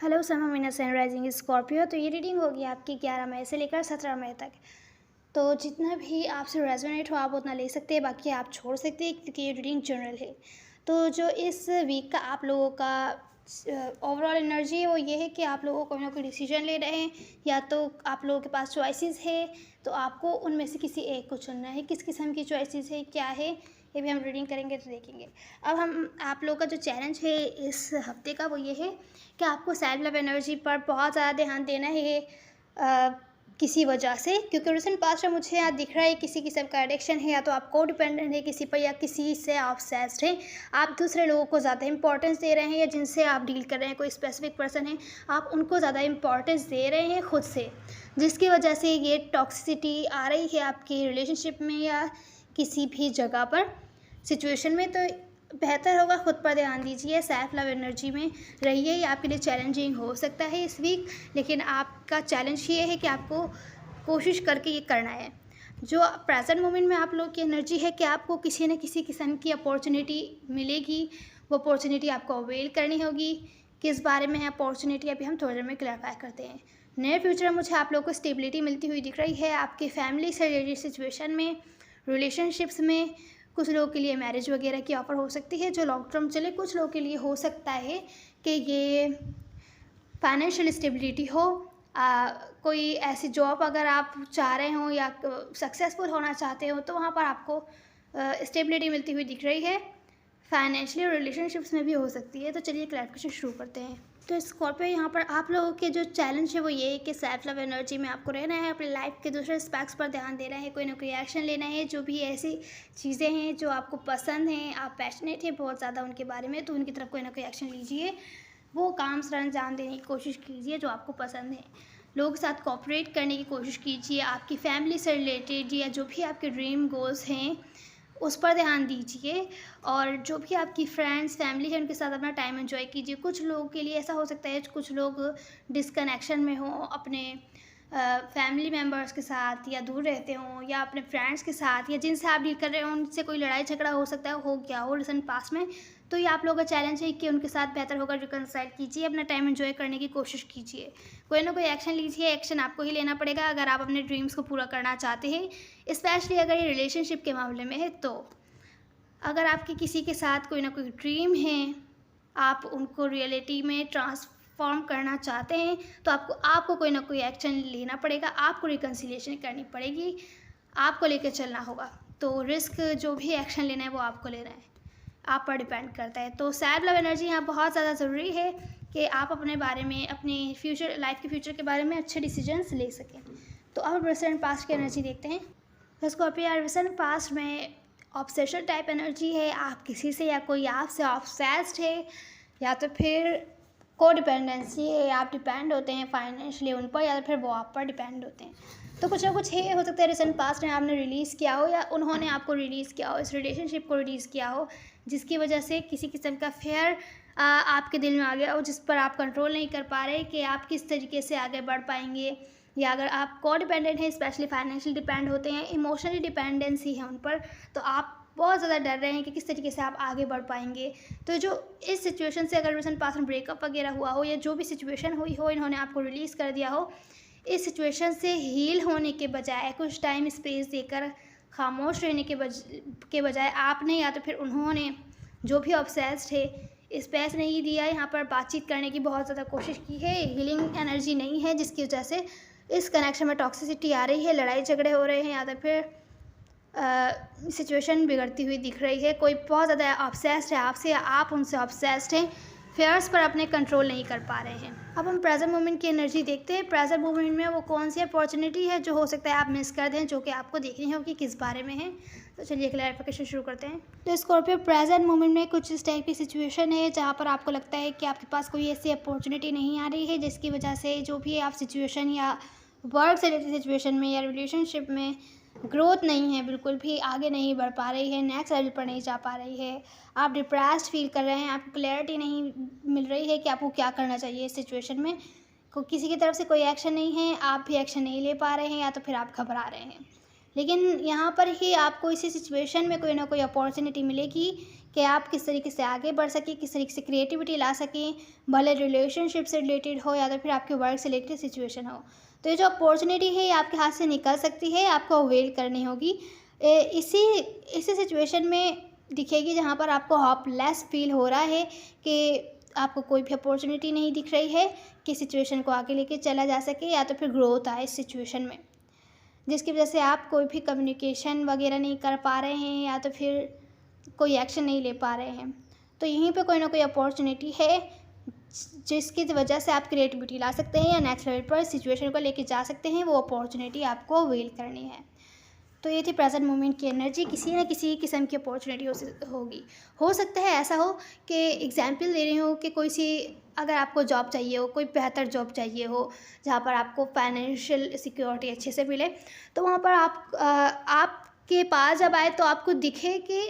Hello समा Meena sunrising Scorpio. तो ये रीडिंग होगी आपकी 11 मई से लेकर 17 मई तक। तो जितना भी आपसे रेजोनेट हो आप उतना ले सकते हैं, बाकी आप छोड़ सकते हैं क्योंकि ये रीडिंग जनरल है। तो जो इस वीक का आप लोगों का ओवरऑल एनर्जी है वो ये है कि आप लोगों को कोई ना कोई डिसीजन ले रहे हैं, या तो आप लोगों के पास चॉइसेस है तो आपको उनमें से किसी एक को चुनना है। किस किस्म की चॉइसेस है, क्या है, ये भी हम रीडिंग करेंगे तो देखेंगे। अब हम आप लोगों का जो चैलेंज है इस हफ्ते का वो ये है कि आपको सेल्फ लव एनर्जी पर बहुत ज़्यादा ध्यान देना है किसी वजह से, क्योंकि रिसेंट पास्ट में मुझे यहाँ दिख रहा है किसी किस्म का एडिक्शन है, या तो आप को डिपेंडेंट है किसी पर या किसी से ऑब्सेस्ड हैं। आप दूसरे लोगों को ज़्यादा इंपॉर्टेंस दे रहे हैं, या जिनसे आप डील कर रहे हैं कोई स्पेसिफिक पर्सन है आप उनको ज़्यादा इंपॉर्टेंस दे रहे हैं खुद से, जिसकी वजह से ये टॉक्सिसिटी आ रही है आपकी रिलेशनशिप में या किसी भी जगह पर सिचुएशन में। तो बेहतर होगा खुद पर ध्यान दीजिए, सेल्फ लव एनर्जी में रहिए। ये आपके लिए चैलेंजिंग हो सकता है इस वीक, लेकिन आपका चैलेंज ये है कि आपको कोशिश करके ये करना है। जो प्रेजेंट मोमेंट में आप लोग की एनर्जी है कि आपको किसी न किसी किस्म की अपॉर्चुनिटी मिलेगी, वो अपॉर्चुनिटी आपको अवेल करनी होगी। किस बारे में है अपॉर्चुनिटी अभी हम थोड़ी देर में क्लैरिफाई करते हैं। नियर फ्यूचर में मुझे आप लोगों को स्टेबिलिटी मिलती हुई दिख रही है आपकी फैमिली से रिलेटेड सिचुएशन में, रिलेशनशिप्स में। कुछ लोगों के लिए मैरिज वगैरह की ऑफ़र हो सकती है जो लॉन्ग टर्म चले। कुछ लोगों के लिए हो सकता है कि ये फाइनेंशियल स्टेबिलिटी हो। कोई ऐसी जॉब अगर आप चाह रहे हो या सक्सेसफुल होना चाहते हो तो वहाँ पर आपको स्टेबिलिटी मिलती हुई दिख रही है। फाइनेंशियली और रिलेशनशिप्स में भी हो सकती है। तो चलिए क्लैरिफिकेशन शुरू करते हैं। तो स्कॉर्पियो यहाँ पर आप लोगों के जो चैलेंज है वो ये है कि सेल्फ लव एनर्जी में आपको रहना है, अपनी लाइफ के दूसरे एस्पेक्ट्स पर ध्यान देना है, कोई ना कोई एक्शन लेना है। जो भी ऐसी चीज़ें हैं जो आपको पसंद हैं, आप पैशनेट हैं बहुत ज़्यादा उनके बारे में, तो उनकी तरफ कोई ना कोई एक्शन लीजिए। वो काम सर अंजाम देने की कोशिश कीजिए जो आपको पसंद है। लोगों के साथ कोऑपरेट करने की कोशिश कीजिए। आपकी फैमिली से रिलेटेड या जो भी आपके ड्रीम गोल्स हैं उस पर ध्यान दीजिए। और जो भी आपकी फ्रेंड्स फैमिली है उनके साथ अपना टाइम एंजॉय कीजिए। कुछ लोगों के लिए ऐसा हो सकता है कुछ लोग डिस्कनेक्शन में हों अपने फैमिली मेम्बर्स के साथ, या दूर रहते हों, या अपने फ्रेंड्स के साथ, या जिनसे आप डील कर रहे हो उनसे कोई लड़ाई झगड़ा हो सकता है, हो गया हो रिसेंट पास में। तो ये आप लोगों का चैलेंज है कि उनके साथ बेहतर होकर रिकंसाइल कीजिए, अपना टाइम एंजॉय करने की कोशिश कीजिए। कोई ना कोई एक्शन लीजिए। एक्शन आपको ही लेना पड़ेगा अगर आप अपने ड्रीम्स को पूरा करना चाहते हैं, स्पेशली अगर ये रिलेशनशिप के मामले में है। तो अगर आपके किसी के साथ कोई ना कोई ड्रीम है, आप उनको रियलिटी में ट्रांसफॉर्म करना चाहते हैं, तो आपको कोई ना कोई एक्शन लेना पड़ेगा। आपको रिकन्सिलिएशन करनी पड़ेगी, आपको लेकर चलना होगा। तो रिस्क जो भी एक्शन लेना है वो आपको लेना है, आप पर डिपेंड करता है। तो सेल्फ लव एनर्जी यहाँ बहुत ज़्यादा ज़रूरी है कि आप अपने बारे में, अपनी फ्यूचर लाइफ के फ्यूचर के बारे में अच्छे डिसीजंस ले सकें। तो अब रिसेंट पास्ट की एनर्जी देखते हैं। तो स्कॉर्पियो रिसेंट पास्ट में ऑब्सेशन टाइप एनर्जी है। आप किसी से या कोई आपसे ऑब्सेस्ड है, या तो फिर को डिपेंडेंसी है, आप डिपेंड होते हैं फाइनेंशियली उन पर, या तो फिर वो आप पर डिपेंड होते हैं। तो कुछ ना कुछ है, हो सकता है रिसेंट पास्ट में आपने रिलीज़ किया हो या उन्होंने आपको रिलीज़ किया हो, इस रिलेशनशिप को रिलीज़ किया हो, जिसकी वजह से किसी किस्म का फेयर आपके दिल में आ गया हो, जिस पर आप कंट्रोल नहीं कर पा रहे कि आप किस तरीके से आगे बढ़ पाएंगे। या अगर आप को डिपेंडेंट हैं, स्पेशली फाइनेंशियल डिपेंड होते हैं, इमोशनली डिपेंडेंसी है उन पर, तो आप बहुत ज़्यादा डर रहे हैं कि किस तरीके से आप आगे बढ़ पाएंगे। तो जो इस सिचुएशन से अगर रिसेंट पास्ट में ब्रेकअप वगैरह हुआ हो, या जो भी सिचुएशन हुई हो, इन्होंने आपको रिलीज़ कर दिया हो, इस सिचुएशन से हील होने के बजाय, कुछ टाइम स्पेस देकर खामोश रहने के बजाय आपने या तो फिर उन्होंने, जो भी ऑब्सेस्ड है, स्पेस नहीं दिया। यहाँ पर बातचीत करने की बहुत ज़्यादा कोशिश की है, हीलिंग एनर्जी नहीं है, जिसकी वजह से इस कनेक्शन में टॉक्सिसिटी आ रही है, लड़ाई झगड़े हो रहे हैं, या तो फिर सिचुएशन बिगड़ती हुई दिख रही है। कोई बहुत ज़्यादा ऑब्सेस्ड है आपसे, या आप उनसे ऑब्सेस्ड हैं, फेयर्स पर अपने कंट्रोल नहीं कर पा रहे हैं। अब हम प्रेजेंट मोमेंट की एनर्जी देखते हैं। प्रेजेंट मोमेंट में वो कौन सी अपॉर्चुनिटी है जो हो सकता है आप मिस कर दें, जो कि आपको देखनी होगी किस बारे में है। तो चलिए क्लैरिफिकेशन शुरू करते हैं। तो स्कॉर्पियो प्रेजेंट मोमेंट में कुछ इस टाइप की सिचुएशन है जहाँ पर आपको लगता है कि आपके पास कोई ऐसी अपॉर्चुनिटी नहीं आ रही है, जिसकी वजह से जो भी आप सिचुएशन या वर्क से रिलेटेड सिचुएशन में या रिलेशनशिप में ग्रोथ नहीं है, बिल्कुल भी आगे नहीं बढ़ पा रही है, नेक्स्ट लेवल पर नहीं जा पा रही है। आप डिप्रेस्ड फील कर रहे हैं, आपको क्लैरिटी नहीं मिल रही है कि आपको क्या करना चाहिए इस सिचुएशन में। किसी की तरफ से कोई एक्शन नहीं है, आप भी एक्शन नहीं ले पा रहे हैं, या तो फिर आप घबरा रहे हैं। लेकिन यहाँ पर ही आपको इसी सिचुएशन में कोई ना कोई अपॉर्चुनिटी मिलेगी कि आप किस तरीके से आगे बढ़ सकें, किस तरीके से क्रिएटिविटी ला सकें, भले रिलेशनशिप से रिलेटेड हो या तो फिर आपके वर्क से रिलेटेड सिचुएशन हो। तो ये जो अपॉर्चुनिटी है ये आपके हाथ से निकल सकती है, आपको अवेल करनी होगी। इसी इसी सिचुएशन में दिखेगी जहाँ पर आपको होपलेस फील हो रहा है कि आपको कोई भी अपॉर्चुनिटी नहीं दिख रही है कि सिचुएशन को आगे लेके चला जा सके या तो फिर ग्रोथ आए इस सिचुएशन में, जिसकी वजह से आप कोई भी कम्युनिकेशन वगैरह नहीं कर पा रहे हैं या तो फिर कोई एक्शन नहीं ले पा रहे हैं। तो यहीं पे कोई ना कोई अपॉर्चुनिटी है जिसकी वजह से आप क्रिएटिविटी ला सकते हैं या नेक्स्ट लेवल पर सिचुएशन को लेके जा सकते हैं। वो अपॉर्चुनिटी आपको अवेल करनी है। तो ये थी प्रेजेंट मोमेंट की एनर्जी। किसी न किसी किस्म की अपॉर्चुनिटी होगी। हो सकता है ऐसा हो कि एग्जाम्पल दे रही हूँ कि कोई सी, अगर आपको जॉब चाहिए हो, कोई बेहतर जॉब चाहिए हो जहाँ पर आपको फाइनेंशियल सिक्योरिटी अच्छे से मिले, तो वहाँ पर आपके पास जब आए तो आपको दिखे कि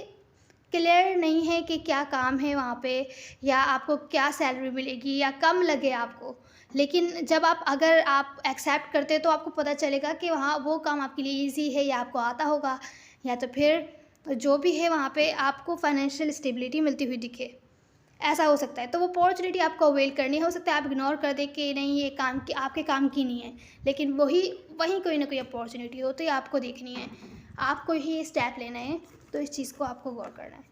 क्लियर नहीं है कि क्या काम है वहाँ पे, या आपको क्या सैलरी मिलेगी या कम लगे आपको। लेकिन जब अगर आप एक्सेप्ट करते तो आपको पता चलेगा कि वहाँ वो काम आपके लिए ईज़ी है या आपको आता होगा, या तो फिर जो भी है वहाँ पे आपको फाइनेंशियल स्टेबिलिटी मिलती हुई दिखे। ऐसा हो सकता है। तो वो अपॉर्चुनिटी आपको अवेल करनी है। हो सकता है आप इग्नोर कर दें कि नहीं ये काम की, आपके काम की नहीं है, लेकिन वहीं कोई ना कोई अपॉर्चुनिटी हो तो ये आपको देखनी है। आपको ही स्टेप लेना है, तो इस चीज़ को आपको गौर करना है,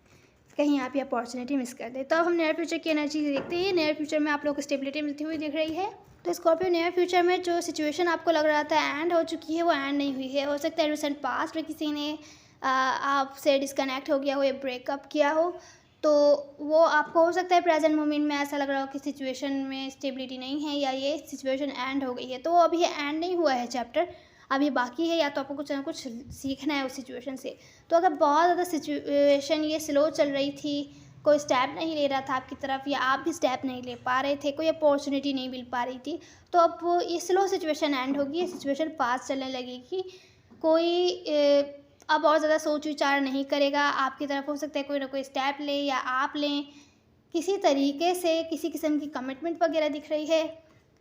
कहीं आप ये अपॉर्चुनिटी मिस कर दें। तो अब हम नियर फ्यूचर की एनर्जी देखते हैं। नियर फ्यूचर में आप लोगों को स्टेबिलिटी मिलती हुई दिख रही है। तो स्कॉर्पियो, नियर फ्यूचर में जो सिचुएशन आपको लग रहा था एंड हो चुकी है, वो एंड नहीं हुई है। हो सकता है रिसेंट पास्ट में किसी ने आपसे डिस्कनेक्ट हो गया हो या ब्रेकअप किया हो, तो वो आपको हो सकता है प्रेजेंट मोमेंट में ऐसा लग रहा हो कि सिचुएशन में स्टेबिलिटी नहीं है या ये सिचुएशन एंड हो गई है। तो अभी ये एंड नहीं हुआ है चैप्टर, अभी बाकी है, या तो आपको कुछ ना कुछ सीखना है उस सिचुएशन से। तो अगर बहुत ज़्यादा सिचुएशन ये स्लो चल रही थी, कोई स्टेप नहीं ले रहा था आपकी तरफ, या आप भी स्टेप नहीं ले पा रहे थे, कोई अपॉर्चुनिटी नहीं मिल पा रही थी, तो अब वो ये स्लो सिचुएशन एंड होगी, ये सिचुएशन फास्ट चलने लगेगी। कोई अब और ज़्यादा सोच विचार नहीं करेगा आपकी तरफ। हो सकता है कोई ना कोई स्टेप ले या आप लें, किसी तरीके से किसी किस्म की कमिटमेंट वगैरह दिख रही है।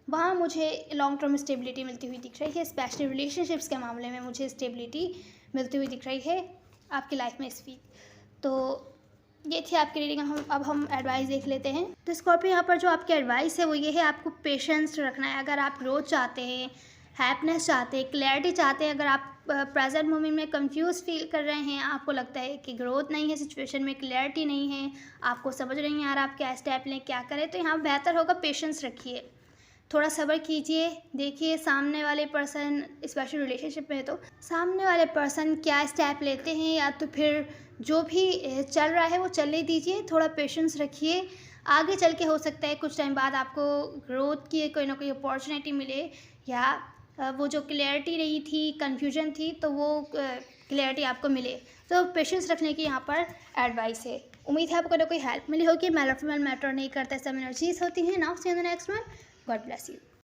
वहाँ मुझे लॉन्ग टर्म स्टेबिलिटी मिलती हुई दिख रही है। स्पेशली रिलेशनशिप्स के मामले में मुझे स्टेबिलिटी मिलती हुई दिख रही है आपकी लाइफ में इस वीक। तो ये थी आपकी रीडिंग। अब हम एडवाइस देख लेते हैं। तो स्कॉर्पियो, यहाँ पर जो आपकी एडवाइस है वो ये है, आपको पेशेंस रखना है। अगर आप ग्रोथ चाहते हैं, हैप्पीनेस चाहते हैं, क्लैरिटी चाहते हैं, अगर आप प्रेजेंट मोमेंट में कंफ्यूज फील कर रहे हैं, आपको लगता है कि ग्रोथ नहीं है सिचुएशन में, क्लैरिटी नहीं है, आपको समझ नहीं आ रहा आप क्या स्टेप लें, क्या करें, तो यहाँ बेहतर होगा पेशेंस रखिए, थोड़ा सब्र कीजिए। देखिए सामने वाले पर्सन, स्पेशली रिलेशनशिप में, तो सामने वाले पर्सन क्या स्टेप लेते हैं, या तो फिर जो भी चल रहा है वो चलने दीजिए, थोड़ा पेशेंस रखिए। आगे चल के हो सकता है कुछ टाइम बाद आपको ग्रोथ की कोई ना कोई अपॉर्चुनिटी मिले, या वो जो क्लैरिटी नहीं थी, कन्फ्यूजन थी, तो वो क्लैरिटी आपको मिले। तो पेशेंस रखने की यहाँ पर एडवाइस है। उम्मीद है आपको ना कोई हेल्प मिली होगी। मेल और फीमेल मैटर नहीं करता, सब एनर्जीज होती हैं। Now see in the next one. God bless you.